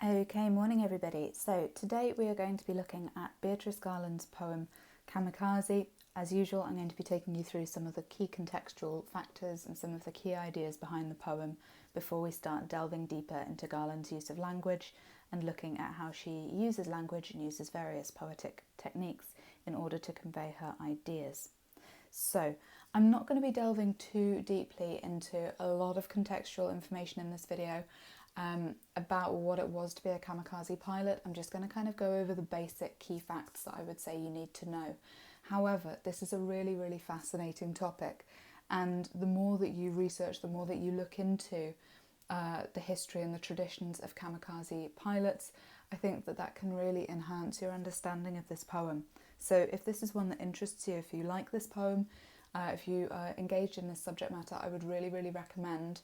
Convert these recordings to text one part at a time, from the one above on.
Okay, morning everybody. So today we are going to be looking at Beatrice Garland's poem Kamikaze. As usual, I'm going to be taking you through some of the key contextual factors and some of the key ideas behind the poem before we start delving deeper into Garland's use of language and looking at how she uses language and uses various poetic techniques in order to convey her ideas. So I'm not going to be delving too deeply into a lot of contextual information in this video about what it was to be a kamikaze pilot. I'm just going to kind of go over the basic key facts that I would say you need to know. However, this is a really, really fascinating topic, and the more that you research, the more that you look into the history and the traditions of kamikaze pilots, I think that that can really enhance your understanding of this poem. So if this is one that interests you, if you like this poem, if you are engaged in this subject matter, I would really, really recommend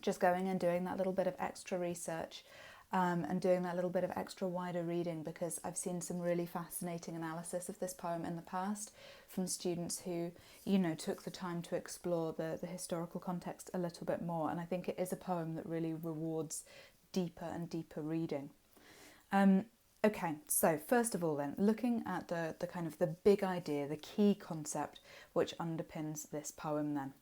just going and doing that little bit of extra research and doing that little bit of extra wider reading, because I've seen some really fascinating analysis of this poem in the past from students who, you know, took the time to explore the historical context a little bit more, and I think it is a poem that really rewards deeper and deeper reading. Okay, so first of all then, looking at the kind of the big idea, the key concept which underpins this poem then.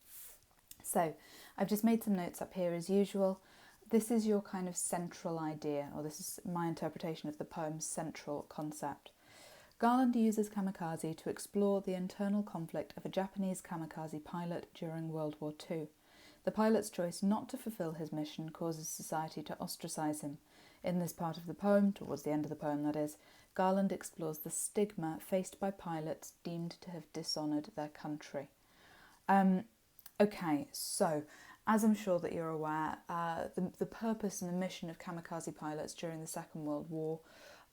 So I've just made some notes up here as usual. This is your kind of central idea, or this is my interpretation of the poem's central concept. Garland uses kamikaze to explore the internal conflict of a Japanese kamikaze pilot during World War II. The pilot's choice not to fulfill his mission causes society to ostracize him. In this part of the poem, towards the end of the poem that is, Garland explores the stigma faced by pilots deemed to have dishonoured their country. Okay, so as I'm sure that you're aware, the purpose and the mission of kamikaze pilots during the Second World War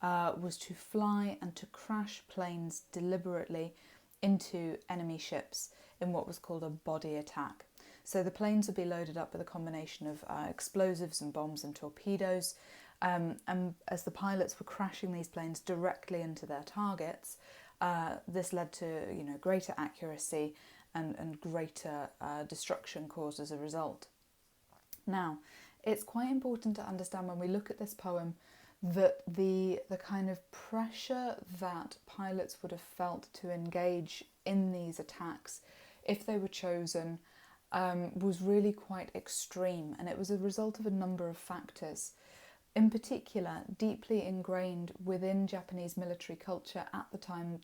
was to fly and to crash planes deliberately into enemy ships in what was called a body attack. So the planes would be loaded up with a combination of explosives and bombs and torpedoes, and as the pilots were crashing these planes directly into their targets, this led to, you know, greater accuracy and greater destruction caused as a result. Now, it's quite important to understand when we look at this poem that the kind of pressure that pilots would have felt to engage in these attacks, if they were chosen, was really quite extreme, and it was a result of a number of factors. In particular, deeply ingrained within Japanese military culture at the time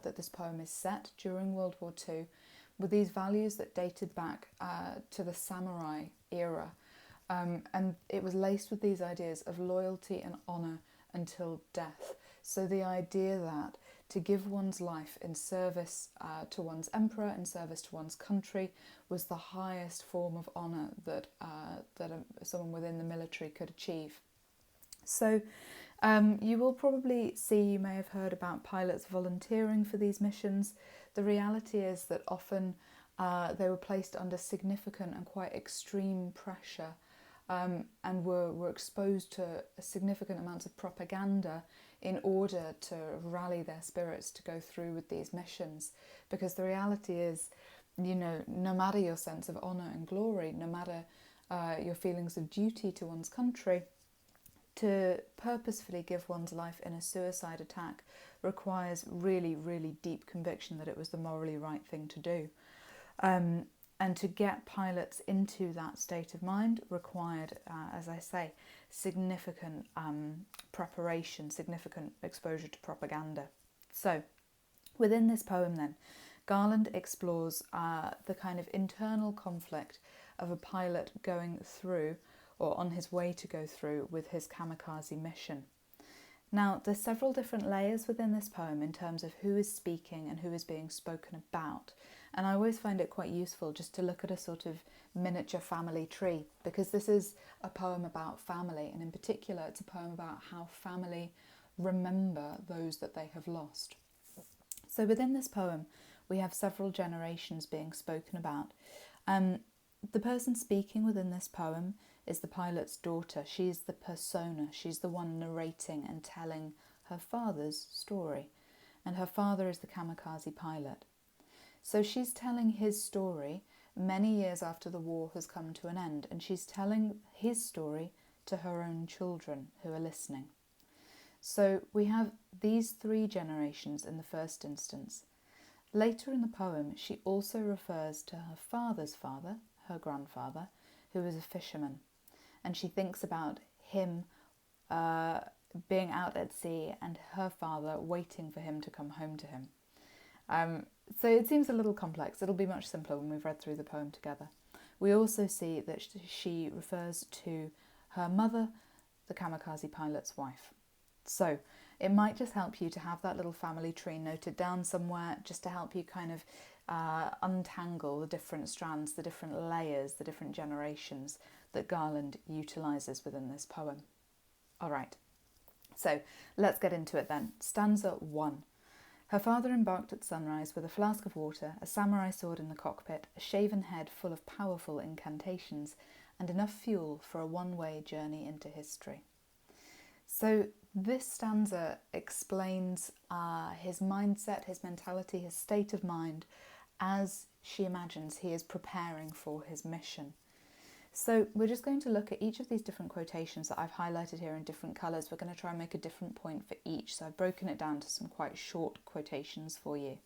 that this poem is set, during World War II, were these values that dated back to the samurai era. And it was laced with these ideas of loyalty and honour until death. So the idea that to give one's life in service to one's emperor, in service to one's country, was the highest form of honour that someone within the military could achieve. So you will probably see, you may have heard about pilots volunteering for these missions. The reality is that often they were placed under significant and quite extreme pressure, and were exposed to significant amounts of propaganda in order to rally their spirits to go through with these missions. Because the reality is, you know, no matter your sense of honour and glory, no matter your feelings of duty to one's country, to purposefully give one's life in a suicide attack requires really, really deep conviction that it was the morally right thing to do. And to get pilots into that state of mind required, as I say, significant preparation, significant exposure to propaganda. So, within this poem then, Garland explores the kind of internal conflict of a pilot going through, or on his way to go through, with his kamikaze mission. Now, there's several different layers within this poem in terms of who is speaking and who is being spoken about. And I always find it quite useful just to look at a sort of miniature family tree, because this is a poem about family, and in particular it's a poem about how family remember those that they have lost. So within this poem we have several generations being spoken about. The person speaking within this poem is the pilot's daughter. She's the persona, she's the one narrating and telling her father's story, and her father is the kamikaze pilot. So she's telling his story many years after the war has come to an end, and she's telling his story to her own children who are listening. So we have these 3 generations in the first instance. Later in the poem, she also refers to her father's father, her grandfather, who was a fisherman. And she thinks about him being out at sea and her father waiting for him to come home to him. So it seems a little complex. It'll be much simpler when we've read through the poem together. We also see that she refers to her mother, the Kamikaze pilot's wife. So it might just help you to have that little family tree noted down somewhere, just to help you kind of untangle the different strands, the different layers, the different generations that Garland utilises within this poem. All right, so let's get into it then. Stanza 1. Her father embarked at sunrise with a flask of water, a samurai sword in the cockpit, a shaven head full of powerful incantations, and enough fuel for a one-way journey into history. So this stanza explains his mindset, his mentality, his state of mind as she imagines he is preparing for his mission. So we're just going to look at each of these different quotations that I've highlighted here in different colours. We're going to try and make a different point for each. So I've broken it down to some quite short quotations for you.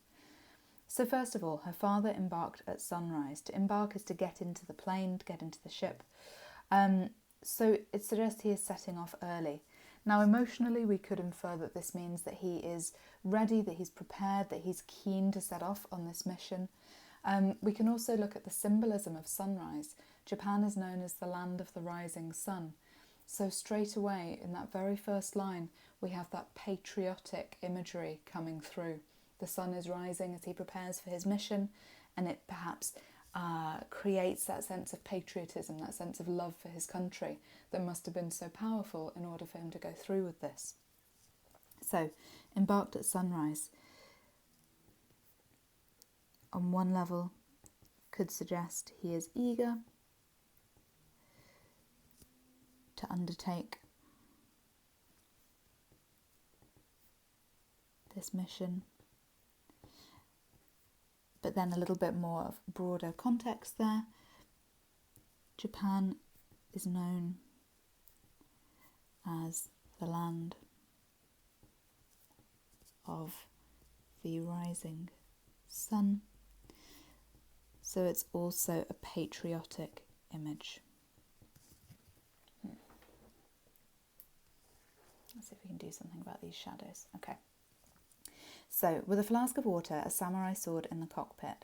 So first of all, her father embarked at sunrise. To embark is to get into the plane, to get into the ship. So it suggests he is setting off early. Now emotionally we could infer that this means that he is ready, that he's prepared, that he's keen to set off on this mission. We can also look at the symbolism of sunrise. Japan is known as the land of the rising sun. So straight away in that very first line we have that patriotic imagery coming through. The sun is rising as he prepares for his mission, and it perhaps creates that sense of patriotism, that sense of love for his country that must have been so powerful in order for him to go through with this. So, embarked at sunrise, on one level, could suggest he is eager to undertake this mission. But then a little bit more of broader context there. Japan is known as the land of the rising sun. So it's also a patriotic image. Let's see if we can do something about these shadows. Okay. So, with a flask of water, a samurai sword in the cockpit.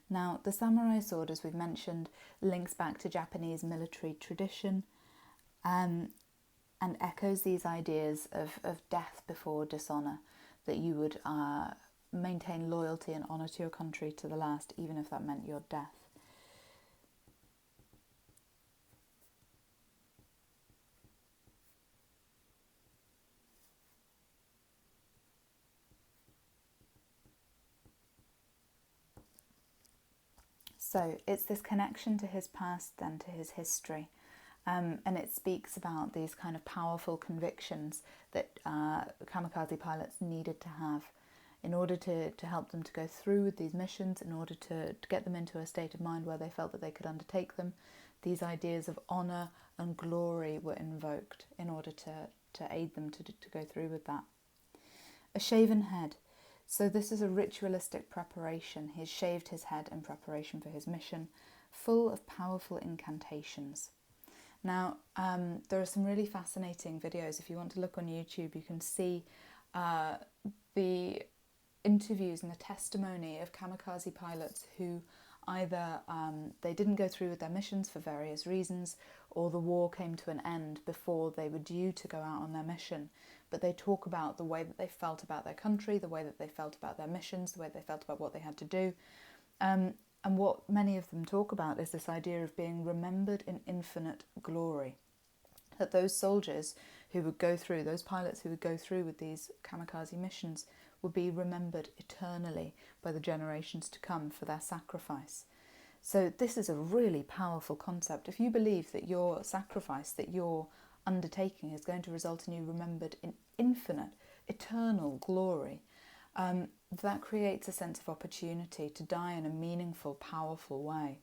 Now, the samurai sword, as we've mentioned, links back to Japanese military tradition and echoes these ideas of death before dishonour, that you would maintain loyalty and honour to your country to the last, even if that meant your death. So it's this connection to his past, then to his history. And it speaks about these kind of powerful convictions that kamikaze pilots needed to have in order to help them to go through with these missions, in order to get them into a state of mind where they felt that they could undertake them. These ideas of honour and glory were invoked in order to aid them to go through with that. A shaven head. So this is a ritualistic preparation. He's shaved his head in preparation for his mission, full of powerful incantations. Now, there are some really fascinating videos. If you want to look on YouTube, you can see the interviews and the testimony of kamikaze pilots who either they didn't go through with their missions for various reasons, or the war came to an end before they were due to go out on their mission. But they talk about the way that they felt about their country, the way that they felt about their missions, the way they felt about what they had to do. And what many of them talk about is this idea of being remembered in infinite glory. That those soldiers who would go through, those pilots who would go through with these kamikaze missions, would be remembered eternally by the generations to come for their sacrifice. So this is a really powerful concept. If you believe that your sacrifice, that your undertaking is going to result in you remembered in infinite, eternal glory, that creates a sense of opportunity to die in a meaningful, powerful way.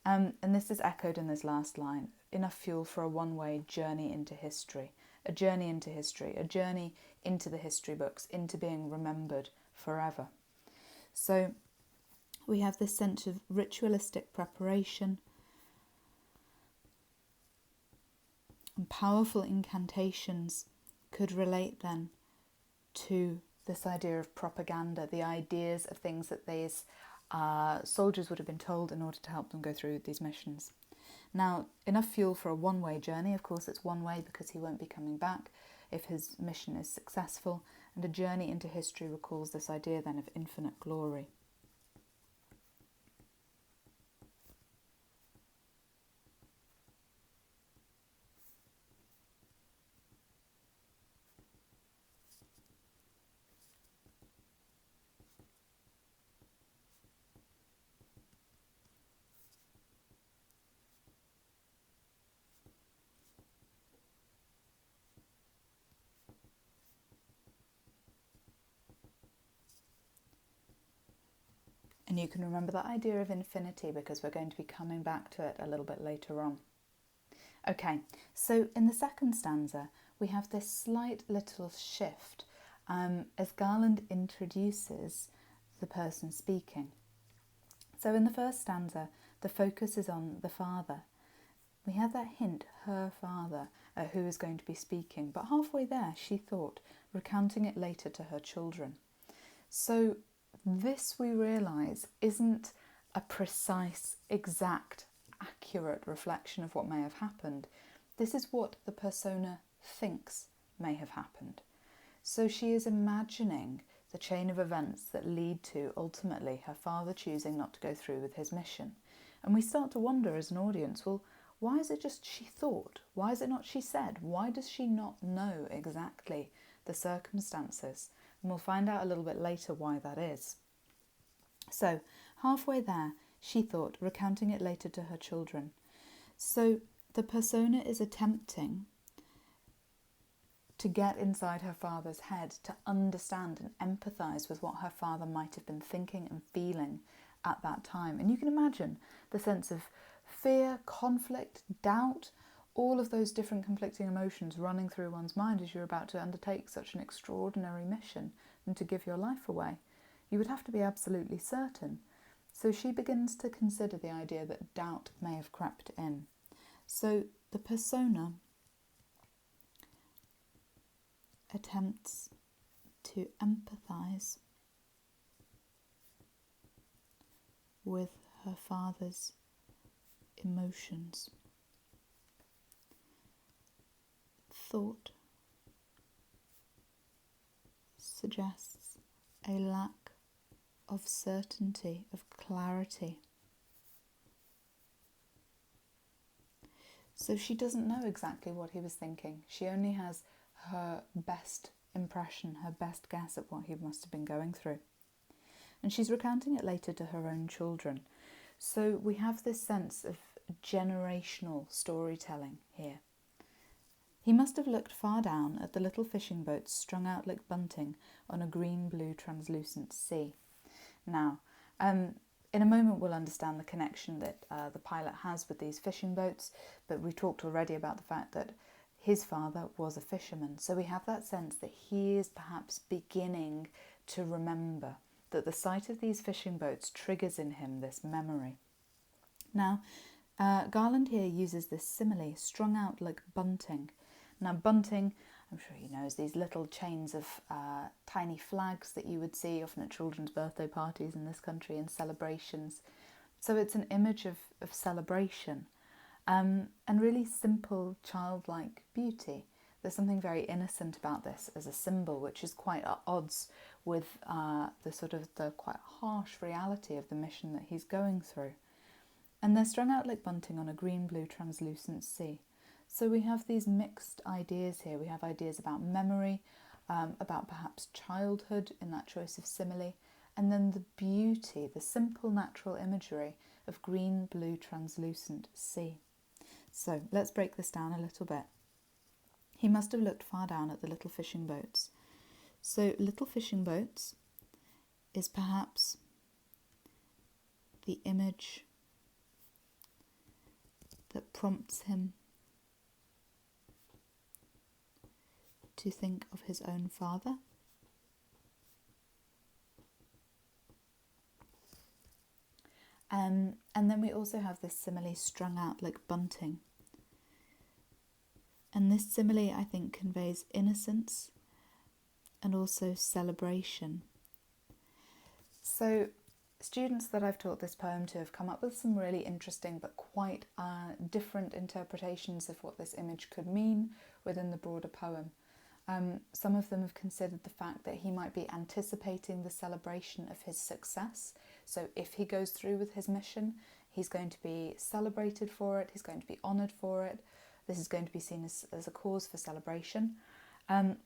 And this is echoed in this last line. enough fuel for a one-way journey into history. A journey into history, a journey into the history books, into being remembered forever. So we have this sense of ritualistic preparation and powerful incantations could relate then to this idea of propaganda, the ideas of things that these soldiers would have been told in order to help them go through these missions. Now, enough fuel for a one-way journey. Of course, it's one way because he won't be coming back if his mission is successful. And a journey into history recalls this idea then of infinite glory. And you can remember that idea of infinity because we're going to be coming back to it a little bit later on. Okay, so in the second stanza, we have this slight little shift as Garland introduces the person speaking. So in the first stanza, the focus is on the father. We have that hint, her father, who is going to be speaking, but halfway there, she thought, recounting it later to her children. So this, we realise, isn't a precise, exact, accurate reflection of what may have happened. This is what the persona thinks may have happened. So she is imagining the chain of events that lead to, ultimately, her father choosing not to go through with his mission. And we start to wonder as an audience, well, why is it just she thought? Why is it not she said? Why does she not know exactly the circumstances? And we'll find out a little bit later why that is. So, halfway there, she thought, recounting it later to her children. So, the persona is attempting to get inside her father's head, to understand and empathise with what her father might have been thinking and feeling at that time. And you can imagine the sense of fear, conflict, doubt, all of those different conflicting emotions running through one's mind as you're about to undertake such an extraordinary mission and to give your life away. You would have to be absolutely certain. So she begins to consider the idea that doubt may have crept in. So the persona attempts to empathise with her father's emotions. Thought suggests a lack of certainty, of clarity. So she doesn't know exactly what he was thinking. She only has her best impression, her best guess at what he must have been going through. And she's recounting it later to her own children. So we have this sense of generational storytelling here. He must have looked far down at the little fishing boats strung out like bunting on a green-blue translucent sea. Now, in a moment we'll understand the connection that the pilot has with these fishing boats, but we talked already about the fact that his father was a fisherman. So we have that sense that he is perhaps beginning to remember, that the sight of these fishing boats triggers in him this memory. Now, Garland here uses this simile, strung out like bunting. Now, bunting, I'm sure you know, is these little chains of tiny flags that you would see often at children's birthday parties in this country and celebrations. So it's an image of celebration and really simple, childlike beauty. There's something very innocent about this as a symbol, which is quite at odds with the quite harsh reality of the mission that he's going through. And they're strung out like bunting on a green-blue translucent sea. So we have these mixed ideas here. We have ideas about memory, about perhaps childhood in that choice of simile, and then the beauty, the simple natural imagery of green-blue translucent sea. So let's break this down a little bit. He must have looked far down at the little fishing boats. So little fishing boats is perhaps the image that prompts him to think of his own father. And then we also have this simile strung out like bunting. And this simile, I think, conveys innocence and also celebration. So students that I've taught this poem to have come up with some really interesting but quite different interpretations of what this image could mean within the broader poem. Some of them have considered the fact that he might be anticipating the celebration of his success. So if he goes through with his mission, he's going to be celebrated for it, he's going to be honoured for it. This is going to be seen as a cause for celebration.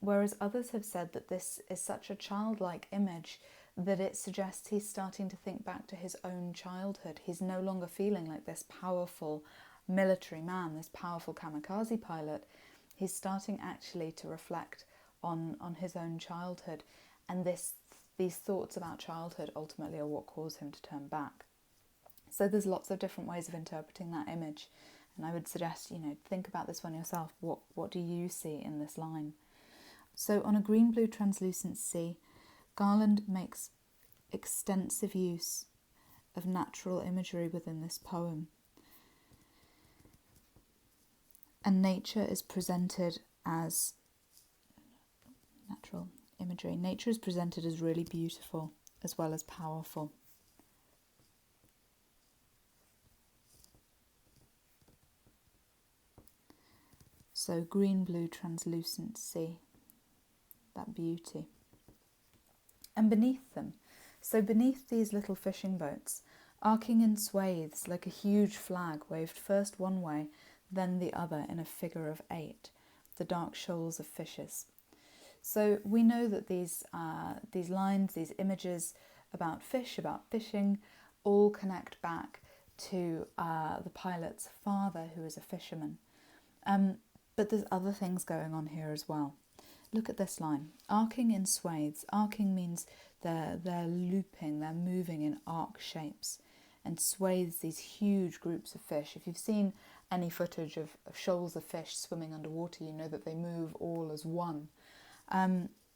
Whereas others have said that this is such a childlike image that it suggests he's starting to think back to his own childhood. He's no longer feeling like this powerful military man, this powerful kamikaze pilot. He's starting actually to reflect on his own childhood, and these thoughts about childhood ultimately are what cause him to turn back. So there's lots of different ways of interpreting that image, and I would suggest, think about this one yourself. What do you see in this line? So on a green-blue translucent sea, Garland makes extensive use of natural imagery within this poem. And nature is presented as natural imagery. Nature is presented as really beautiful as well as powerful. So green-blue translucent sea, that beauty. And beneath them, so beneath these little fishing boats, arcing in swathes like a huge flag waved first one way, then the other in a figure of 8, the dark shoals of fishes. So we know that these lines, these images about fish, about fishing, all connect back to the pilot's father, who is a fisherman. But there's other things going on here as well. Look at this line, arcing in swathes. Arcing means they're looping, they're moving in arc shapes. And swathes, these huge groups of fish. If you've seen any footage of shoals of fish swimming underwater, you know that they move all as one.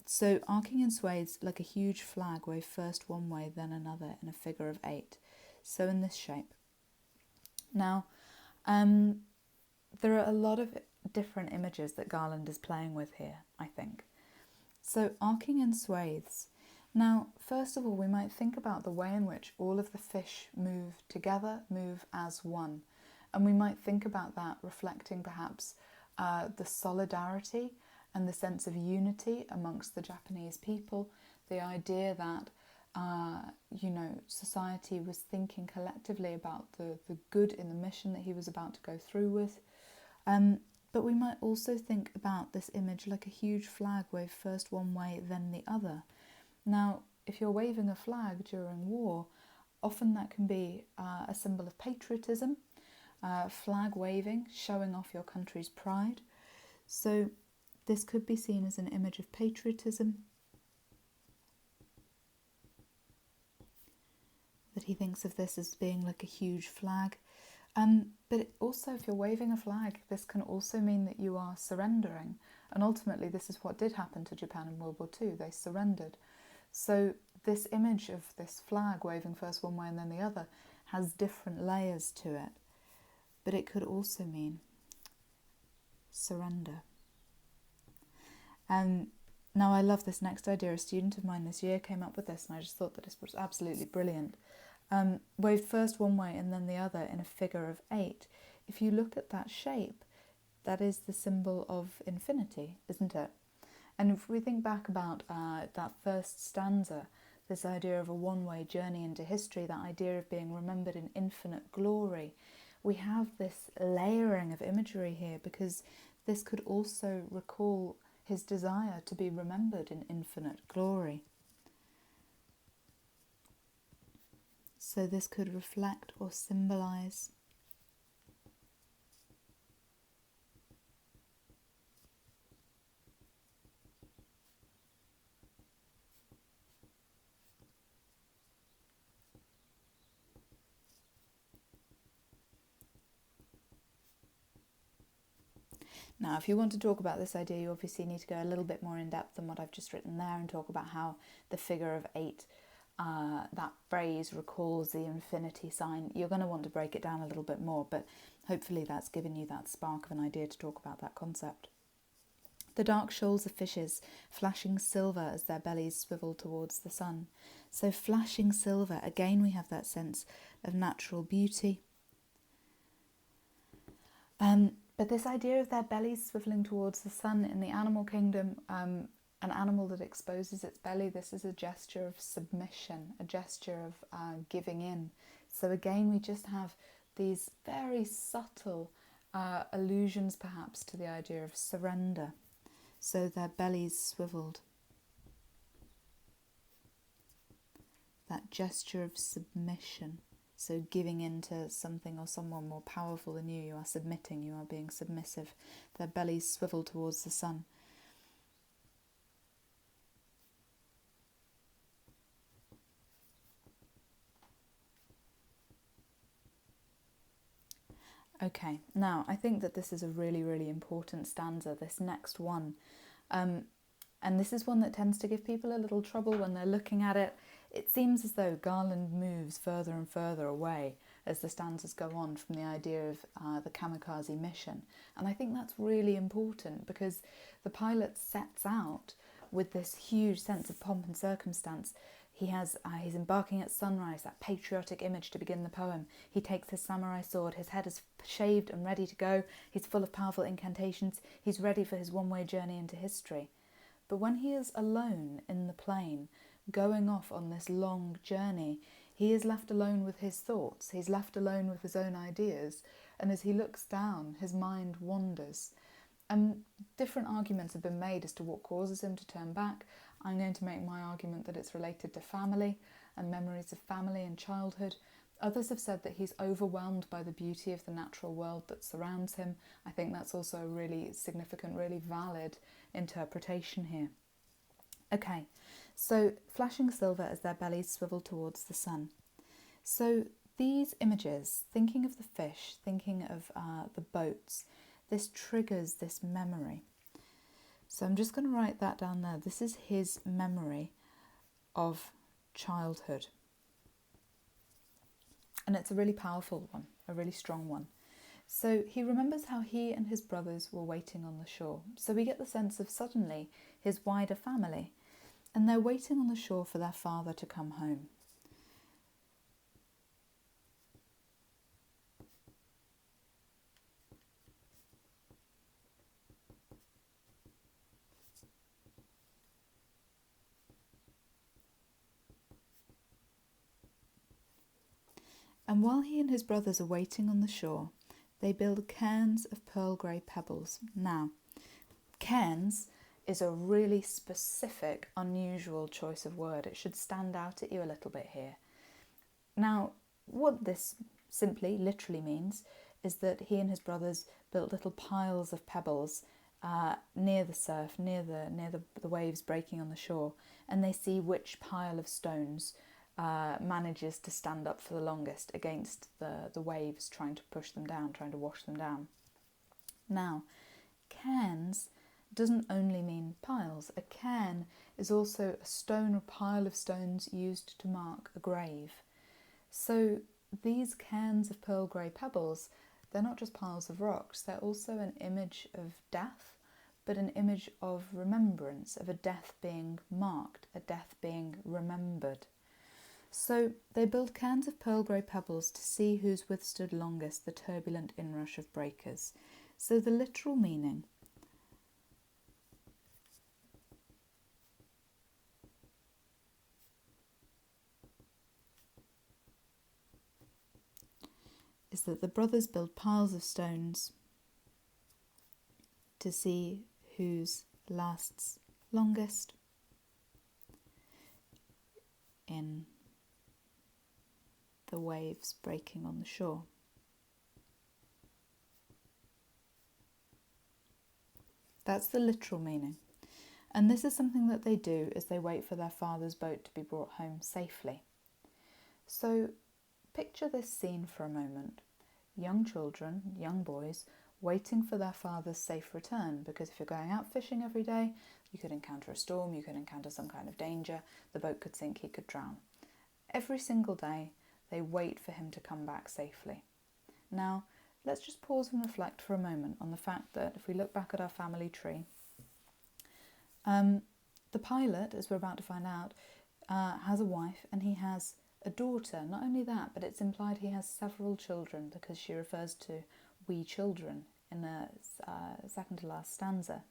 So arcing in swathes like a huge flag wave first one way, then another in a figure of 8. So in this shape. Now, there are a lot of different images that Garland is playing with here, I think. So arcing in swathes. Now, first of all, we might think about the way in which all of the fish move together, move as one. And we might think about that reflecting perhaps the solidarity and the sense of unity amongst the Japanese people, the idea that, society was thinking collectively about the good in the mission that he was about to go through with. But we might also think about this image like a huge flag waved first one way, then the other. Now, if you're waving a flag during war, often that can be a symbol of patriotism, flag waving, showing off your country's pride. So this could be seen as an image of patriotism, that he thinks of this as being like a huge flag. But also, if you're waving a flag, this can also mean that you are surrendering. And ultimately, this is what did happen to Japan in World War II. They surrendered. So this image of this flag waving first one way and then the other has different layers to it. But it could also mean surrender. Now, I love this next idea. A student of mine this year came up with this, and I just thought that this was absolutely brilliant. Waved first one way and then the other in a figure of 8. If you look at that shape, that is the symbol of infinity, isn't it? And if we think back about that first stanza, this idea of a one-way journey into history, that idea of being remembered in infinite glory, we have this layering of imagery here, because this could also recall his desire to be remembered in infinite glory. So this could reflect or symbolise Now, if you want to talk about this idea, you obviously need to go a little bit more in depth than what I've just written there and talk about how the figure of 8, that phrase recalls the infinity sign. You're going to want to break it down a little bit more, but hopefully that's given you that spark of an idea to talk about that concept. The dark shoals of fishes, flashing silver as their bellies swivel towards the sun. So flashing silver, again we have that sense of natural beauty. But this idea of their bellies swivelling towards the sun in the animal kingdom, an animal that exposes its belly, this is a gesture of submission, a gesture of giving in. So again, we just have these very subtle allusions perhaps to the idea of surrender. So their bellies swiveled. That gesture of submission. So giving in to something or someone more powerful than you are submitting, you are being submissive. Their bellies swivel towards the sun. Okay, now I think that this is a really, really important stanza, this next one. And this is one that tends to give people a little trouble when they're looking at it. It seems as though Garland moves further and further away as the stanzas go on from the idea of the Kamikaze mission. And I think that's really important because the pilot sets out with this huge sense of pomp and circumstance. He's embarking at sunrise, that patriotic image to begin the poem. He takes his samurai sword, his head is shaved and ready to go. He's full of powerful incantations. He's ready for his one-way journey into history. But when he is alone in the plain, going off on this long journey, he is left alone with his thoughts. He's left alone with his own ideas. And as he looks down, his mind wanders. And different arguments have been made as to what causes him to turn back. I'm going to make my argument that it's related to family and memories of family and childhood. Others have said that he's overwhelmed by the beauty of the natural world that surrounds him. I think that's also a really significant, really valid interpretation here. Okay, so flashing silver as their bellies swivel towards the sun. So these images, thinking of the fish, thinking of the boats, this triggers this memory. So I'm just going to write that down there. This is his memory of childhood. And it's a really powerful one, a really strong one. So he remembers how he and his brothers were waiting on the shore. So we get the sense of suddenly his wider family. And they're waiting on the shore for their father to come home. And while he and his brothers are waiting on the shore, they build cairns of pearl grey pebbles. Now, cairns is a really specific, unusual choice of word. It should stand out at you a little bit here. Now, what this simply, literally means is that he and his brothers built little piles of pebbles near the surf, near the waves breaking on the shore, and they see which pile of stones manages to stand up for the longest against the waves trying to push them down, trying to wash them down. Now, cairns doesn't only mean piles. A cairn is also a stone or pile of stones used to mark a grave. So these cairns of pearl grey pebbles, they're not just piles of rocks, they're also an image of death, but an image of remembrance, of a death being marked, a death being remembered. So they build cairns of pearl grey pebbles to see who's withstood longest the turbulent inrush of breakers. So the literal meaning is that the brothers build piles of stones to see whose lasts longest in the waves breaking on the shore. That's the literal meaning. And this is something that they do as they wait for their father's boat to be brought home safely. So picture this scene for a moment. Young children, young boys, waiting for their father's safe return, because if you're going out fishing every day, you could encounter a storm, you could encounter some kind of danger, the boat could sink, he could drown. Every single day, they wait for him to come back safely. Now, let's just pause and reflect for a moment on the fact that if we look back at our family tree, the pilot, as we're about to find out, has a wife and he has a daughter. Not only that, but it's implied he has several children, because she refers to we children in the second to last stanza.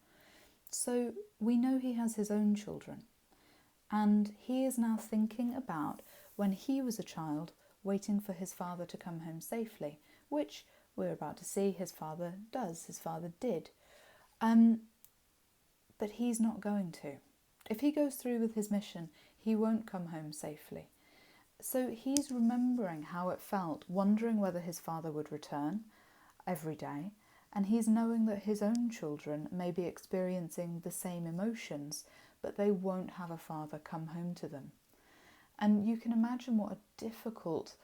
So we know he has his own children, and he is now thinking about when he was a child, waiting for his father to come home safely, which we're about to see his father did. But he's not going to. If he goes through with his mission, he won't come home safely. So he's remembering how it felt, wondering whether his father would return every day, and he's knowing that his own children may be experiencing the same emotions, but they won't have a father come home to them. And you can imagine what a difficult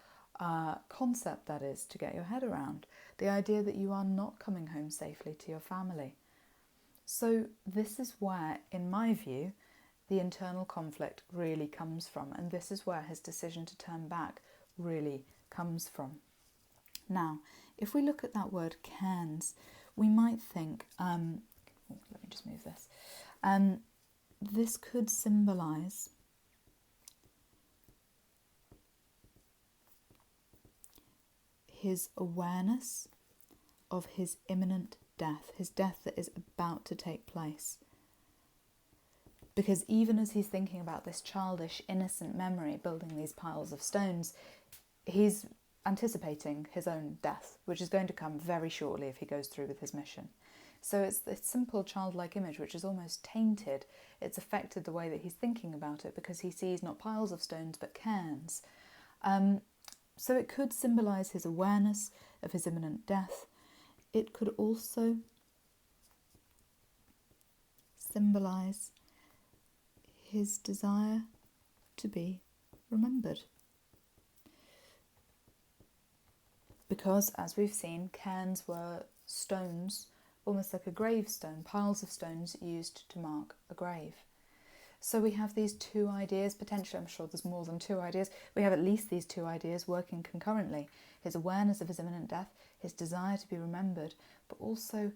concept that is to get your head around, the idea that you are not coming home safely to your family. So this is where, in my view, the internal conflict really comes from, and this is where his decision to turn back really comes from. Now, if we look at that word cairns, we might think, let me just move this, this could symbolise his awareness of his imminent death, his death that is about to take place. Because even as he's thinking about this childish, innocent memory, building these piles of stones, he's anticipating his own death, which is going to come very shortly if he goes through with his mission. So it's this simple childlike image which is almost tainted. It's affected the way that he's thinking about it, because he sees not piles of stones but cairns. So it could symbolise his awareness of his imminent death. It could also symbolise his desire to be remembered. Because, as we've seen, cairns were stones, almost like a gravestone, piles of stones used to mark a grave. So we have these two ideas, potentially, I'm sure there's more than two ideas, we have at least these two ideas working concurrently. His awareness of his imminent death, his desire to be remembered, but also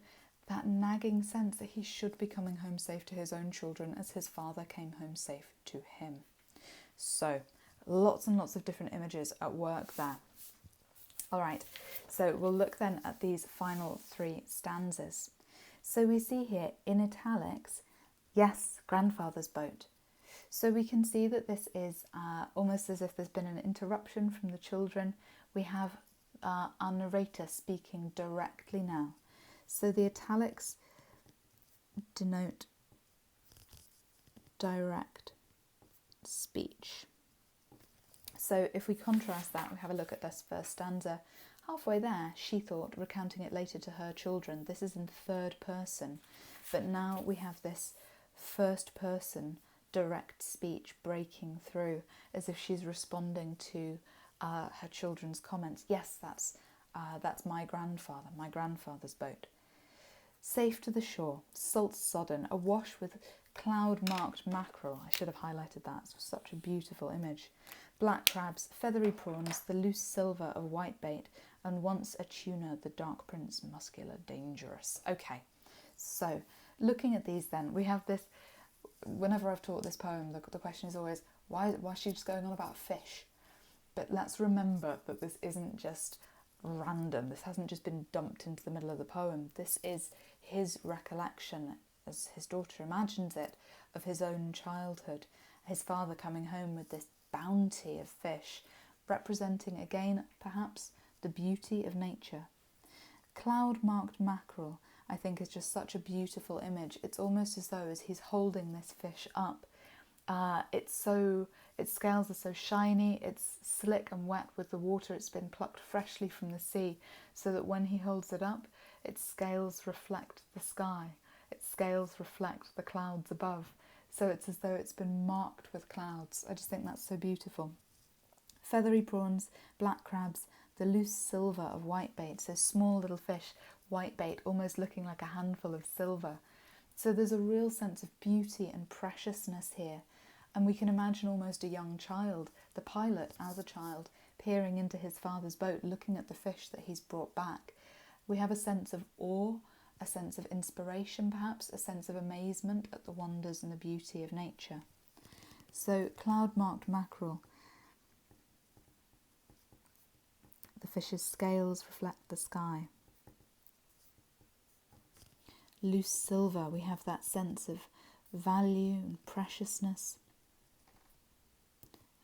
that nagging sense that he should be coming home safe to his own children as his father came home safe to him. So, lots and lots of different images at work there. All right, so we'll look then at these final three stanzas. So we see here in italics, yes, grandfather's boat. So we can see that this is almost as if there's been an interruption from the children. We have our narrator speaking directly now. So the italics denote direct speech. So if we contrast that, we have a look at this first stanza. Halfway there, she thought, recounting it later to her children. This is in third person, but now we have this first person direct speech breaking through, as if she's responding to her children's comments. Yes, that's my grandfather's boat. Safe to the shore, salt sodden, awash with cloud-marked mackerel. I should have highlighted that. It's such a beautiful image. Black crabs, feathery prawns, the loose silver of whitebait, and once a tuna, the dark prince, muscular, dangerous. Okay, so looking at these then, we have this, whenever I've taught this poem, the question is always, why is she just going on about fish? But let's remember that this isn't just random. This hasn't just been dumped into the middle of the poem. This is his recollection, as his daughter imagines it, of his own childhood. His father coming home with this bounty of fish, representing again, perhaps, the beauty of nature. Cloud-marked mackerel, I think, is just such a beautiful image. It's almost as though as he's holding this fish up, its scales are so shiny, it's slick and wet with the water, it's been plucked freshly from the sea, so that when he holds it up, its scales reflect the sky, its scales reflect the clouds above, so it's as though it's been marked with clouds. I just think that's so beautiful. Feathery prawns, black crabs, the loose silver of whitebait, so small little fish whitebait, almost looking like a handful of silver. So there's a real sense of beauty and preciousness here. And we can imagine almost a young child, the pilot as a child, peering into his father's boat, looking at the fish that he's brought back. We have a sense of awe, a sense of inspiration perhaps, a sense of amazement at the wonders and the beauty of nature. So cloud-marked mackerel. The fish's scales reflect the sky. Loose silver, we have that sense of value and preciousness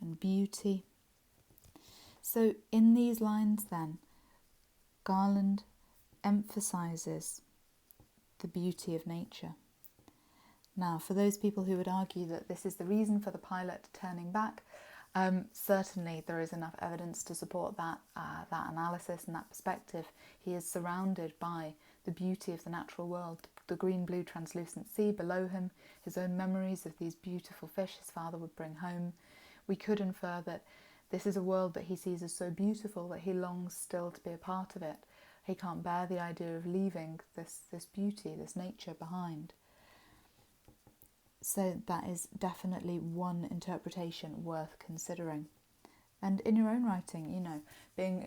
and beauty. So in these lines then, Garland emphasises the beauty of nature. Now, for those people who would argue that this is the reason for the pilot turning back, certainly there is enough evidence to support that analysis and that perspective. He is surrounded by the beauty of the natural world, the green-blue translucent sea below him, his own memories of these beautiful fish his father would bring home. We could infer that this is a world that he sees as so beautiful that he longs still to be a part of it. He can't bear the idea of leaving this beauty, this nature behind. So that is definitely one interpretation worth considering. And in your own writing, you know,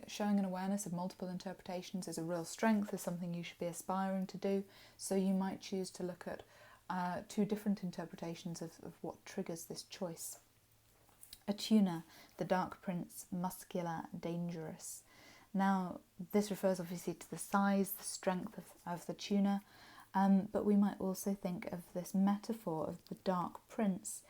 showing an awareness of multiple interpretations is a real strength, is something you should be aspiring to do. So you might choose to look at two different interpretations of what triggers this choice. A tuna, the dark prince, muscular, dangerous. Now, this refers obviously to the size, the strength of the tuna, but we might also think of this metaphor of the dark prince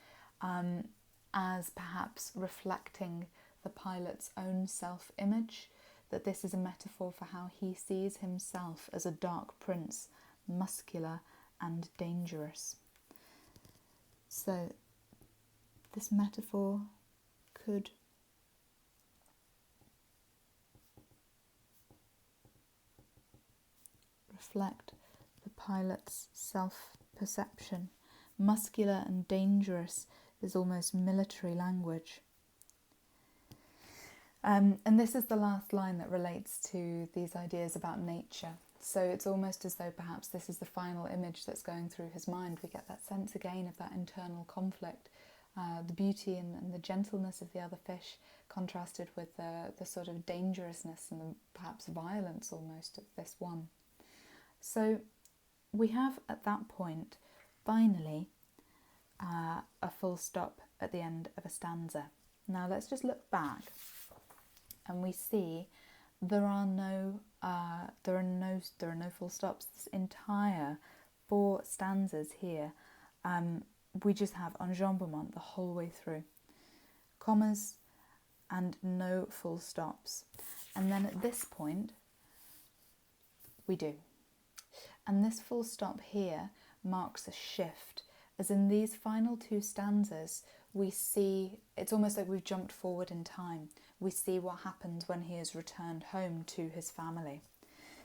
as perhaps reflecting the pilot's own self-image, that this is a metaphor for how he sees himself as a dark prince, muscular and dangerous. So this metaphor could reflect the pilot's self-perception. Muscular and dangerous is almost military language. And this is the last line that relates to these ideas about nature. So it's almost as though perhaps this is the final image that's going through his mind. We get that sense again of that internal conflict, the beauty and the gentleness of the other fish contrasted with the sort of dangerousness and the perhaps violence almost of this one. So we have at that point finally a full stop at the end of a stanza. Now let's just look back and we see there are no full stops. This entire 4 stanzas here, we just have enjambment the whole way through, commas and no full stops. And then at this point we do. And this full stop here marks a shift, as in these final 2 stanzas we see, it's almost like we've jumped forward in time. We see what happens when he is returned home to his family.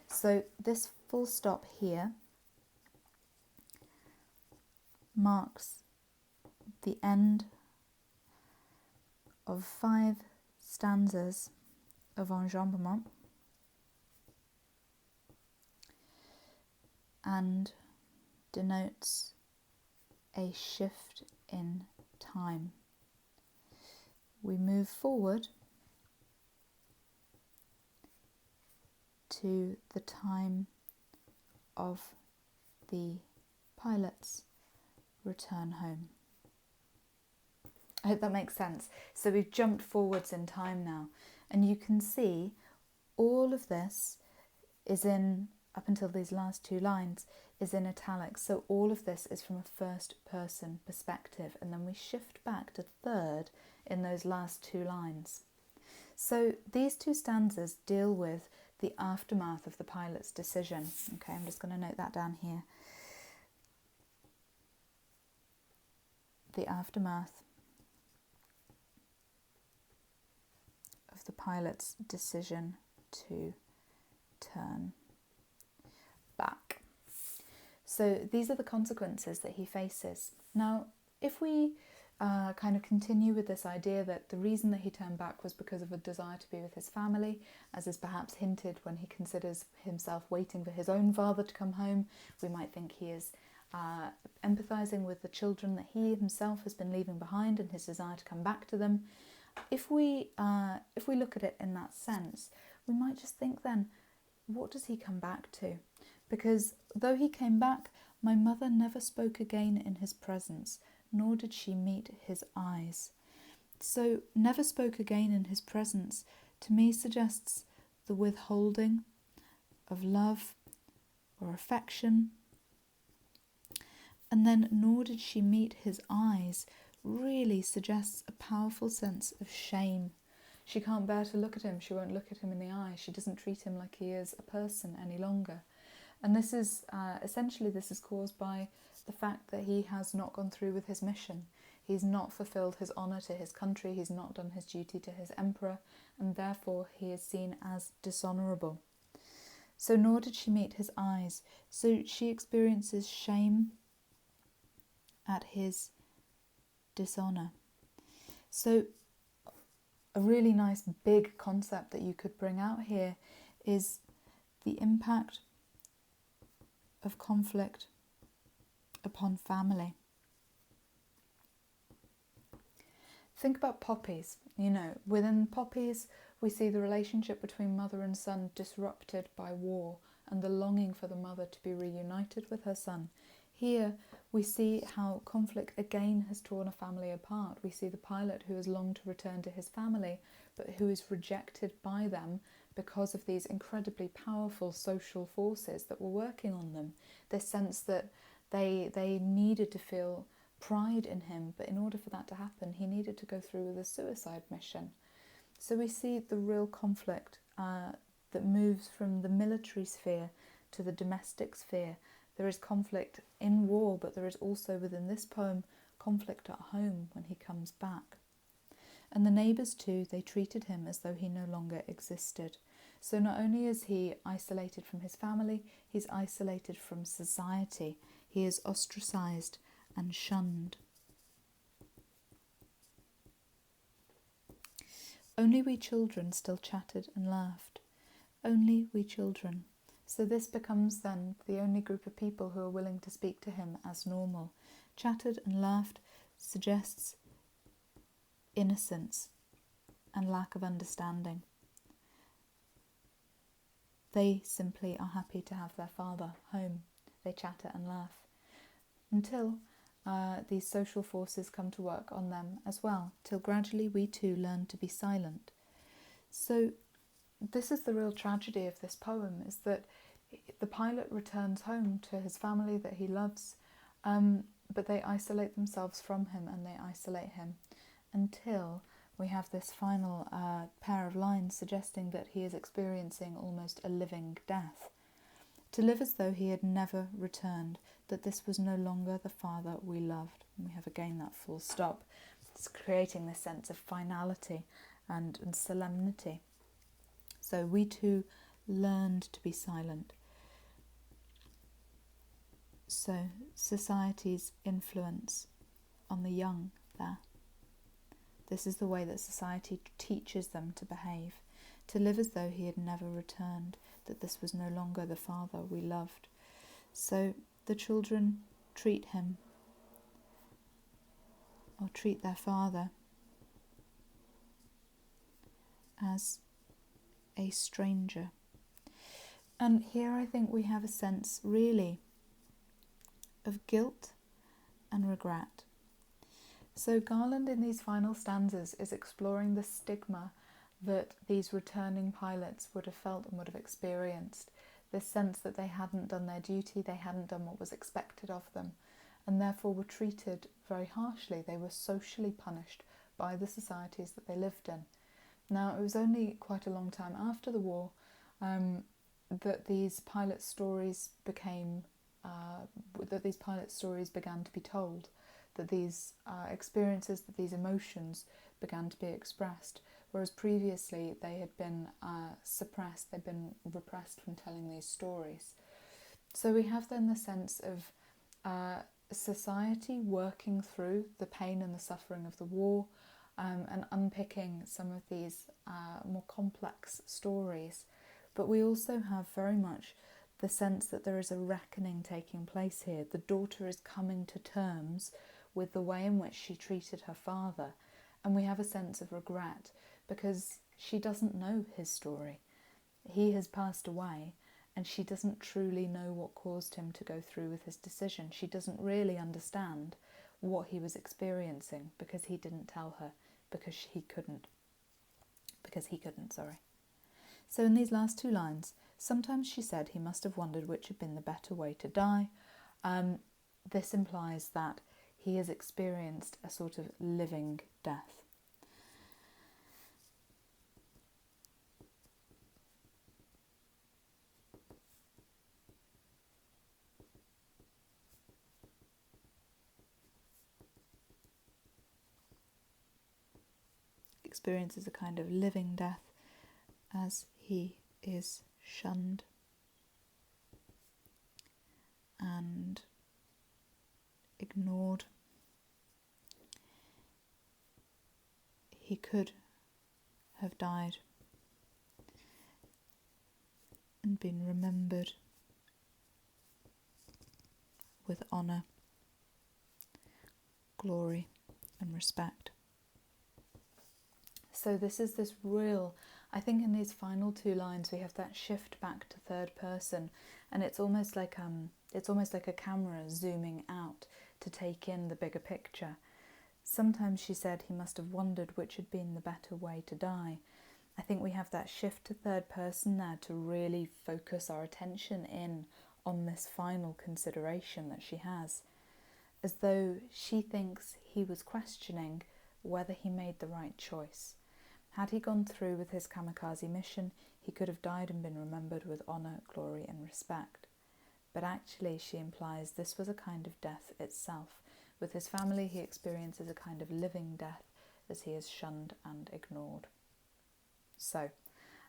So this full stop here marks the end of 5 stanzas of enjambment and denotes a shift in time. We move forward to the time of the pilot's return home. I hope that makes sense. So we've jumped forwards in time now, and you can see all of this is in, up until these last 2 lines, is in italics. So all of this is from a first person perspective, and then we shift back to third in those last 2 lines. So these 2 stanzas deal with the aftermath of the pilot's decision. Okay, I'm just going to note that down here. The aftermath of the pilot's decision to turn back. So these are the consequences that he faces. Now, if we kind of continue with this idea that the reason that he turned back was because of a desire to be with his family, as is perhaps hinted when he considers himself waiting for his own father to come home. We might think he is empathising with the children that he himself has been leaving behind and his desire to come back to them. If we look at it in that sense, we might just think then, what does he come back to? Because though he came back, my mother never spoke again in his presence, nor did she meet his eyes. So, never spoke again in his presence, to me suggests the withholding of love or affection. And then, nor did she meet his eyes, really suggests a powerful sense of shame. She can't bear to look at him. She won't look at him in the eye. She doesn't treat him like he is a person any longer. And this is, essentially, this is caused by the fact that he has not gone through with his mission. He's not fulfilled his honour to his country. He's not done his duty to his emperor. And therefore, he is seen as dishonourable. So, nor did she meet his eyes. So, she experiences shame at his dishonour. So, a really nice big concept that you could bring out here is the impact of conflict upon family. Think about poppies. Within poppies, we see the relationship between mother and son disrupted by war and the longing for the mother to be reunited with her son. Here, we see how conflict again has torn a family apart. We see the pilot who has longed to return to his family, but who is rejected by them because of these incredibly powerful social forces that were working on them. This sense that they needed to feel pride in him, but in order for that to happen, he needed to go through with a suicide mission. So we see the real conflict that moves from the military sphere to the domestic sphere. There is conflict in war, but there is also within this poem conflict at home when he comes back. And the neighbours too, they treated him as though he no longer existed. So not only is he isolated from his family, he's isolated from society. He is ostracised and shunned. Only we children still chatted and laughed. Only we children. So this becomes then the only group of people who are willing to speak to him as normal. Chattered and laughed suggests innocence and lack of understanding. They simply are happy to have their father home. They chatter and laugh until these social forces come to work on them as well, till gradually we too learn to be silent. So this is the real tragedy of this poem, is that the pilot returns home to his family that he loves, but they isolate themselves from him and they isolate him until we have this final pair of lines suggesting that he is experiencing almost a living death. To live as though he had never returned, that this was no longer the father we loved. And we have again that full stop. It's creating this sense of finality and solemnity. So we too learned to be silent. So society's influence on the young there. This is the way that society teaches them to behave, to live as though he had never returned, that this was no longer the father we loved. So the children treat him, or treat their father, as a stranger. And here I think we have a sense, really, of guilt and regret. So Garland in these final stanzas is exploring the stigma that these returning pilots would have felt and would have experienced. This sense that they hadn't done their duty, they hadn't done what was expected of them, and therefore were treated very harshly. They were socially punished by the societies that they lived in. Now, it was only quite a long time after the war that these pilot stories began to be told, that these experiences, that these emotions began to be expressed, whereas previously they had been suppressed, they'd been repressed from telling these stories. So we have then the sense of society working through the pain and the suffering of the war, and unpicking some of these more complex stories. But we also have very much the sense that there is a reckoning taking place here. The daughter is coming to terms with the way in which she treated her father, and we have a sense of regret because she doesn't know his story. He has passed away, and she doesn't truly know what caused him to go through with his decision. She doesn't really understand what he was experiencing because he didn't tell her, because he couldn't. So in these last two lines, sometimes she said he must have wondered which had been the better way to die. This implies that he has experienced a sort of living death. Experiences a kind of living death as he is shunned and ignored. He could have died and been remembered with honour, glory and respect. So this is this real, I think in these final two lines we have that shift back to third person, and it's almost like a camera zooming out to take in the bigger picture. Sometimes she said he must have wondered which had been the better way to die. I think we have that shift to third person there to really focus our attention in on this final consideration that she has, as though she thinks he was questioning whether he made the right choice. Had he gone through with his kamikaze mission, he could have died and been remembered with honour, glory and respect. But actually, she implies this was a kind of death itself. With his family, he experiences a kind of living death as he is shunned and ignored. So,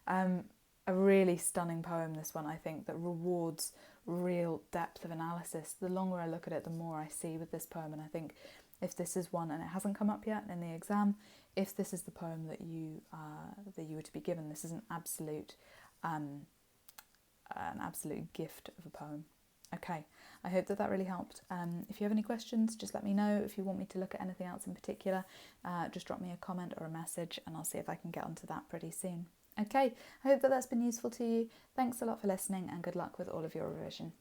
a really stunning poem, this one, I think, that rewards real depth of analysis. The longer I look at it, the more I see with this poem, and I think if this is one, and it hasn't come up yet in the exam, if this is the poem that you were to be given, this is an absolute gift of a poem. Okay, I hope that really helped. If you have any questions, just let me know. If you want me to look at anything else in particular, just drop me a comment or a message and I'll see if I can get onto that pretty soon. Okay, I hope that that's been useful to you. Thanks a lot for listening and good luck with all of your revision.